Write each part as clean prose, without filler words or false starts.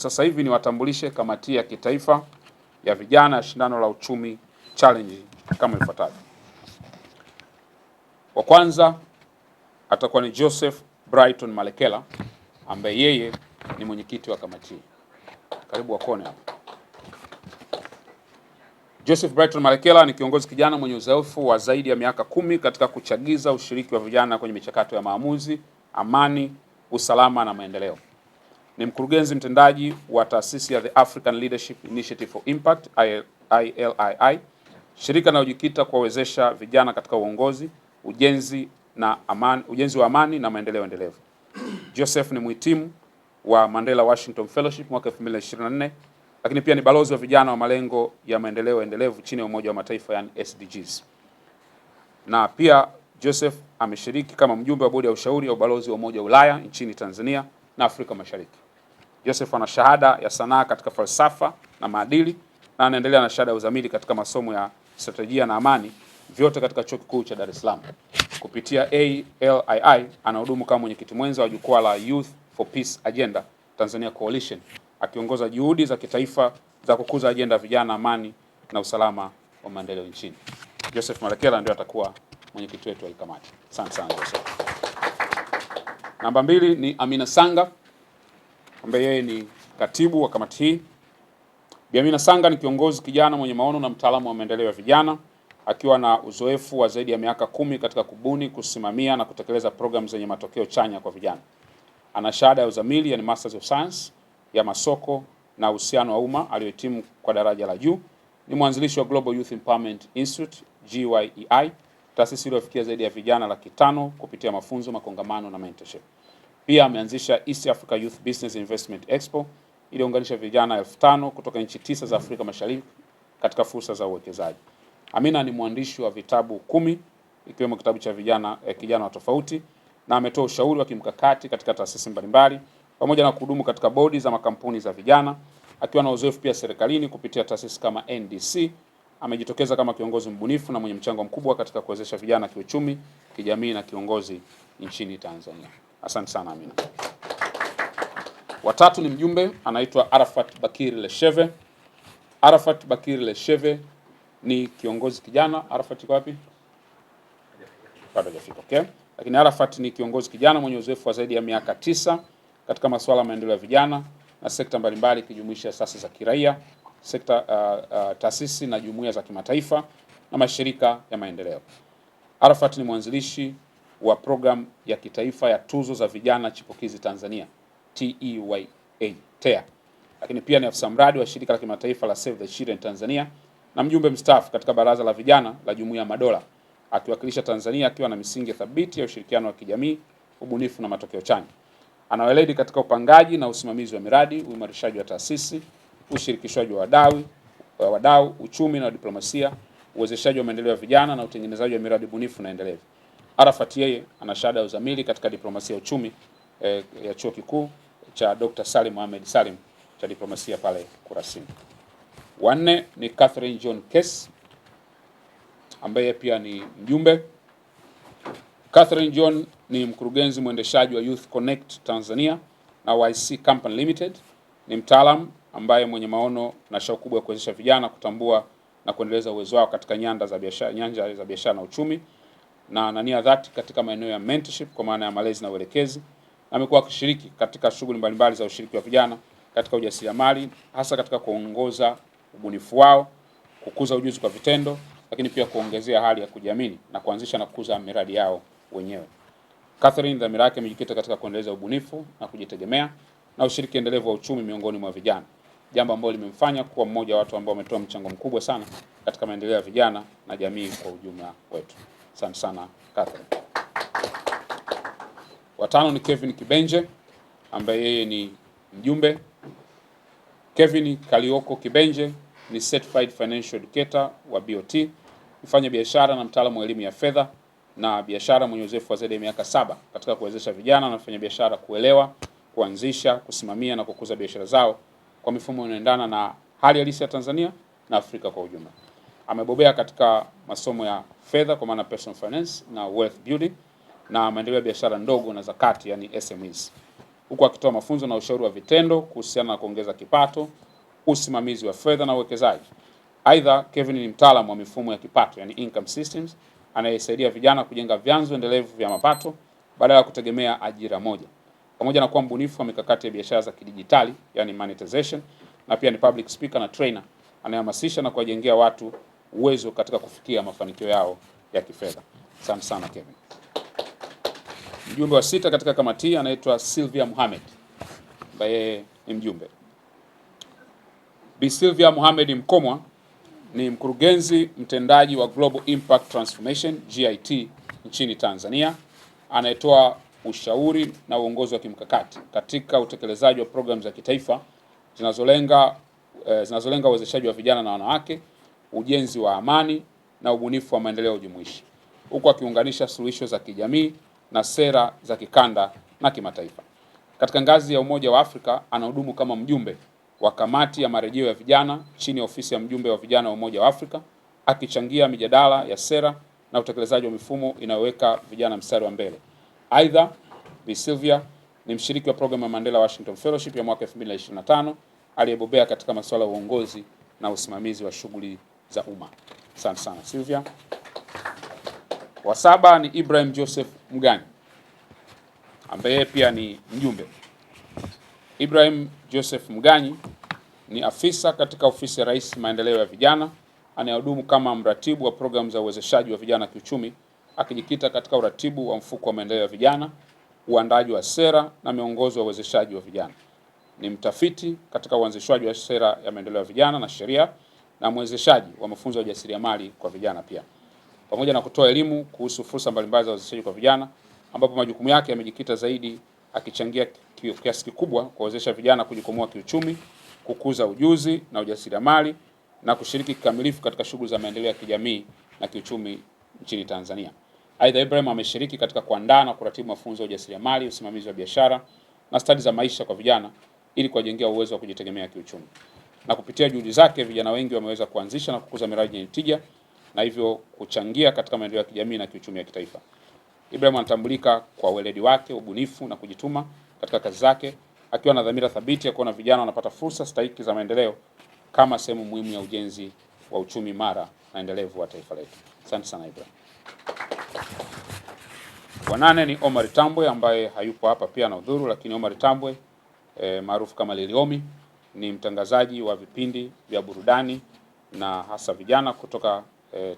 Sasa hivi niwatambulishe kamati ya kitaifa ya vijana ya shindano la uchumi challenge kama ifuatavyo. Wa kwanza atakuwa ni Joseph Brighton Malekela ambaye yeye ni mwenyekiti wa kamati. Karibu wakone hapa. Joseph Brighton Malekela ni kiongozi kijana mwenye uzoefu wa zaidi ya miaka 10 katika kuchagiza ushiriki wa vijana kwenye michakato ya maamuzi, amani, usalama na maendeleo. Ni mkurugenzi mtendaji wa taasisi ya The African Leadership Initiative for Impact ILII, shirika linalojikita kuwawezesha vijana katika uongozi, ujenzi wa amani na maendeleo endelevu. Joseph ni mhitimu wa Mandela Washington Fellowship mwaka 2024, lakini pia ni balozi wa vijana wa malengo ya maendeleo endelevu chini ya Umoja wa Mataifa, yani SDGs. Na pia Joseph ameshiriki kama mjumbe wa bodi ya ushauri ya ubalozi wa Umoja wa Ulaya nchini Tanzania na Afrika Mashariki. Joseph ana shahada ya sanaa katika falsafa na maadili na anaendelea na shahada ya uzamili katika masomo ya strategia na amani, vyote katika Chuo Kikuu cha Dar es Salaam. Kupitia ALII anahudumu kama mwenyekiti mwenza wa jukwaa la Youth for Peace Agenda Tanzania Coalition, akiongoza juhudi za kitaifa za kukuza ajenda ya vijana, amani na usalama wa maendeleo nchini. Joseph Malekela ndio atakuwa mwenyekiti wetu wa kamati. Asante sana Joseph. Namba 2 ni Amina Sanga ambaye yeye ni katibu wa kamati hii. Bi Amina Sanga ni kiongozi kijana mwenye maono na mtaalamu wa maendeleo ya vijana, akiwa na uzoefu wa zaidi ya miaka 10 katika kubuni, kusimamia na kutekeleza programu zenye matokeo chanya kwa vijana. Ana shahada ya uzamili, yani Masters of Science ya masoko na uhusiano wa umma aliyohitimu kwa daraja la juu. Ni mwanzilishi wa Global Youth Empowerment Institute GYEI, taasisi iliyofikia zaidi ya vijana 500,000 kupitia mafunzo, makongamano na mentorship. Pia ameanzisha East Africa Youth Business Investment Expo iliyounganisha vijana 5,000 kutoka nchi 9 za Afrika Mashariki katika fursa za uwekezaji. Amina ni mwandishi wa vitabu 10 ikiwemo kitabu cha kijana wa tofauti, na ametoa ushauri wa kimkakati katika taasisi mbalimbali pamoja na kuhudumu katika bodi za makampuni za vijana, akiwa na uzoefu pia serikalini kupitia taasisi kama NDC. Amejitokeza kama kiongozi mbunifu na mwenye mchango mkubwa katika kuwezesha vijana kiuchumi, kijamii na kiongozi nchini Tanzania. Asante sana Amina. Watatu ni mjumbe anaitwa Arafat Bakir Lesheve. Arafat Bakir Lesheve ni kiongozi kijana. Arafat yuko wapi? Bado hajafika. Okay. Lakini Arafat ni kiongozi kijana mwenye uzoefu wa zaidi ya miaka 9 katika masuala ya maendeleo ya vijana na sekta mbalimbali ikijumuisha asasi za kiraia, taasisi na jumuiya za kimataifa na mashirika ya maendeleo. Arafat ni mwanzilishi wa programu ya kitaifa ya tuzo za vijana chipukizi Tanzania TEYA. Lakini pia ni afisa mradi wa shirika la kimataifa la Save the Children Tanzania na mjumbe mstaafu katika baraza la vijana la Jumuiya ya Madola, akiwakilisha Tanzania akiwa na misingi thabiti ya ushirikiano wa kijamii, ubunifu na matokeo chanya. Ana weledi katika upangaji na usimamizi wa miradi, uimarishaji wa taasisi, ushirikishwaji wa wadau, uchumi na diplomasia, uwezeshaji wa maendeleo ya vijana na utengenezaji wa miradi bunifu na endelevu. Arafat yeye ana shahada ya uzamili katika diplomasia ya uchumi ya Chuo Kikuu cha Dr. Salim Mohamed Salim cha diplomasia pale Kurasini. Wanne ni Catherine John Kess ambaye pia ni mjumbe. Catherine John ni mkurugenzi mwendeshaji wa Youth Connect Tanzania na YC Company Limited. Ni mtaalamu ambaye mwenye maono na shauku kubwa ya kuwezesha vijana kutambua na kuendeleza uwezo wao katika nyanja za biashara na uchumi, na nia dhati katika maeneo ya mentorship kwa maana ya malezi na uelekezi. Amekuwa akishiriki katika shughuli mbalimbali za ushiriki wa vijana katika ujasiriamali, hasa katika kuongoza ubunifu wao, kukuza ujuzi kwa vitendo, lakini pia kuongezea hali ya kujiamini na kuanzisha na kukuza miradi yao wenyewe. Catherine dhamira yake imejikita katika kuendeleza ubunifu na kujitegemea na ushiriki endelevu wa uchumi miongoni mwa vijana, jambo ambalo limemfanya kuwa mmoja wa watu ambao wametoa mchango mkubwa sana katika maendeleo ya vijana na jamii kwa ujumla wetu. Asante sana Catherine. Watano ni Kevin Kibenje ambaye yeye ni mjumbe. Kevin Kalioko Kibenje ni Certified Financial Educator wa BOT, mfanya biashara na mtaalamu wa elimu ya fedha na biashara mwenye uzoefu wa zaidi ya miaka 7 katika kuwezesha vijana na wafanya biashara kuelewa, kuanzisha, kusimamia na kukuza biashara zao kwa mifumo inayoendana na hali halisi ya Tanzania na Afrika kwa ujumla. Amebobea katika masomo ya fedha kwa maana personal finance na wealth building na maendeleo ya biashara ndogo na zakati, yani SMEs. huku akitoa mafunzo na ushauri wa vitendo kuhusiana na kuongeza kipato, usimamizi wa fedha na uwekezaji. Aidha, Kevin ni mtaalamu wa mifumo ya kipato, yani income systems, anayesaidia vijana kujenga vyanzo endelevu vya mapato badala ya kutegemea ajira moja. Pamoja na kuwa mbunifu wa mikakati ya biashara za kidijitali, yani monetization, na pia ni public speaker na trainer anayehamasisha na kuwajengea watu uwezo katika kufikia mafanikio yao ya kifedha. Asante sana Kevin. Mjumbe wa 6 katika kamati anaitwa Sylvia Mohamed, ambaye ni mjumbe. Bi Sylvia Mohamed Mkomwa ni mkurugenzi mtendaji wa Global Impact Transformation GIT nchini Tanzania, anayetoa ushauri na uongozi wa kimkakati katika utekelezaji wa programu za kitaifa zinazolenga uwezeshaji wa vijana na wanawake, ujenzi wa amani na ubunifu wa maendeleo jumuishi, huku akiunganisha suluhisho za kijamii na sera za kikanda na kimataifa. Katika ngazi ya Umoja wa Afrika anahudumu kama mjumbe wa kamati ya marejeo ya vijana chini ya ofisi ya mjumbe wa vijana wa Umoja wa Afrika, akichangia mijadala ya sera na utekelezaji wa mifumo inayoweka vijana mstari wa mbele. Aidha, Bi Sylvia ni mshiriki wa programu ya Mandela Washington Fellowship ya mwaka 2025 aliyebobea katika masuala ya uongozi na usimamizi wa shughuli za umma. Asante sana Sylvia. Wa 7 ni Ibrahim Joseph Mganyi, ambaye pia ni mjumbe. Ibrahim Joseph Mganyi ni afisa katika ofisi ya Rais maendeleo ya vijana, anayehudumu kama mratibu wa programu za uwezeshaji wa vijana kiuchumi, akijikita katika uratibu wa mfuko wa maendeleo ya vijana, uandaji wa sera na miongozo wa uwezeshaji wa vijana. Ni mtafiti katika uanzishwaji wa sera ya maendeleo ya vijana na sheria, na mwezeshaji wa mafunzo ya ujasiriamali kwa vijana pia, pamoja na kutoa elimu kuhusu fursa mbalimbali za uwezeshaji kwa vijana, ambapo majukumu yake yamejikita zaidi akichangia kiasi kikubwa kuwezesha vijana kujikwamua kiuchumi, kukuza ujuzi na ujasiriamali na kushiriki kikamilifu katika shughuli za maendeleo ya kijamii na kiuchumi nchini Tanzania. Aidha, Ibrahim ameshiriki katika kuandaa na kuratibu mafunzo ya ujasiriamali, usimamizi wa biashara na stadi za maisha kwa vijana ili kuwajengea uwezo wa kujitegemea kiuchumi. Na kupitia juhudi zake, vijana wengi wameweza kuanzisha na kukuza miradi yenye tija na hivyo kuchangia katika maendeleo ya kijamii na kiuchumi ya kitaifa. Ibrahim anatambulika kwa weledi wake, ubunifu na kujituma katika kazi zake, akiwa na dhamira thabiti ya kuona vijana wanapata fursa stahiki za maendeleo kama sehemu muhimu ya ujenzi wa uchumi imara na endelevu wa taifa letu. Asante sana Ibrahim. Wa 8 ni Omar Tambwe, ambaye hayupo hapa pia na udhuru, lakini Omar Tambwe maarufu kama Liliomi ni mtangazaji wa vipindi vya burudani na hasa vijana kutoka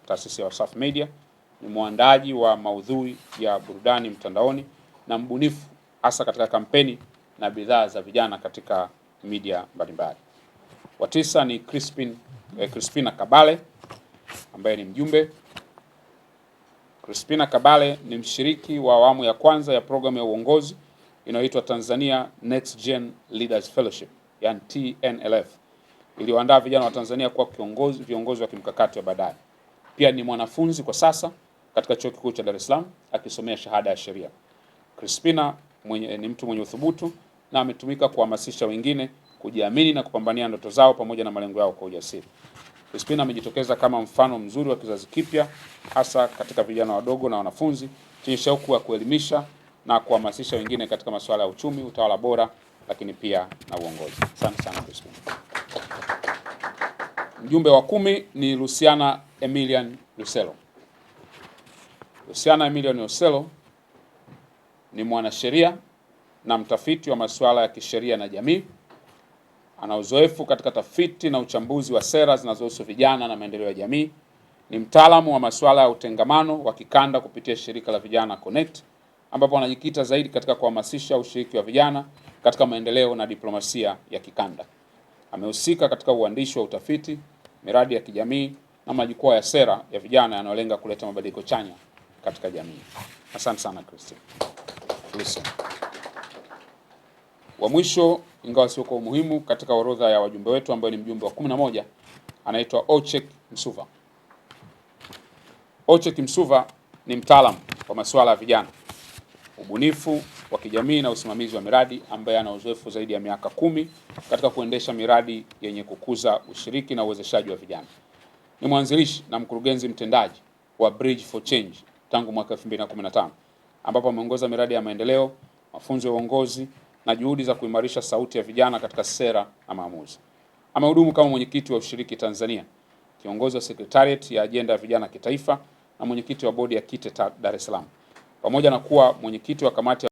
taasisi ya Wasafi Media. Ni mwandaji wa maudhui ya burudani mtandaoni na mbunifu hasa katika kampeni na bidhaa za vijana katika media mbalimbali. Wa 9 ni Crispina Kabale, ambaye ni mjumbe. Crispina Kabale ni mshiriki wa awamu ya kwanza ya programu ya uongozi inayoitwa Tanzania Next Gen Leaders Fellowship, yani TNLF, iliyoandaa vijana wa Tanzania kuwa viongozi wa kimkakati wa baadaye. Pia ni mwanafunzi kwa sasa katika Chuo Kikuu cha Dar es Salaam akisomea shahada ya sheria. Crispina ni mtu mwenye uthubutu na ametumika kuhamasisha wengine kujiamini na kupambania ndoto zao pamoja na malengo yao kwa ujasiri. Crispina amejitokeza kama mfano mzuri wa kizazi kipya hasa katika vijana wadogo na wanafunzi chenye shauku ya kuelimisha na kuhamasisha wengine katika masuala ya uchumi, utawala bora, lakini pia na uongozi. Asante sana Crispina. Mjumbe wa 10 ni Luciana Emilian Luselo. Luciana Emilian Luselo ni mwanasheria na mtafiti wa masuala ya kisheria na jamii. Ana uzoefu katika tafiti na uchambuzi wa sera zinazohusu vijana na maendeleo ya jamii. Ni mtaalamu wa masuala ya utengamano wa kikanda kupitia shirika la Vijana Connect, ambapo anajikita zaidi katika kuhamasisha ushiriki wa vijana katika maendeleo na diplomasia ya kikanda. Amehusika katika uandishi wa utafiti, miradi ya kijamii na majukwaa ya sera ya vijana yanayolenga kuleta mabadiliko chanya katika jamii. Asante sana Christine. Wa mwisho, ingawa sio kwa umuhimu katika orodha ya wajumbe wetu, ambaye ni mjumbe wa 11, anaitwa Ochek Msuva. Ochek Msuva ni mtaalamu wa masuala ya vijana, ubunifu wa kijamii na usimamizi wa miradi, ambaye ana uzoefu zaidi ya miaka 10 katika kuendesha miradi yenye kukuza ushiriki na uwezeshaji wa vijana. Ni mwanzilishi na mkurugenzi mtendaji wa Bridge for Change tangu mwaka 2015, ambapo ameongoza miradi ya maendeleo, mafunzo ya uongozi na juhudi za kuimarisha sauti ya vijana katika sera na maamuzi. Amehudumu kama mwenyekiti wa Ushiriki Tanzania, kiongozi wa Secretariat ya Ajenda ya Vijana Kitaifa na mwenyekiti wa bodi ya KITE Dar es Salaam, pamoja na kuwa mwenyekiti wa kamati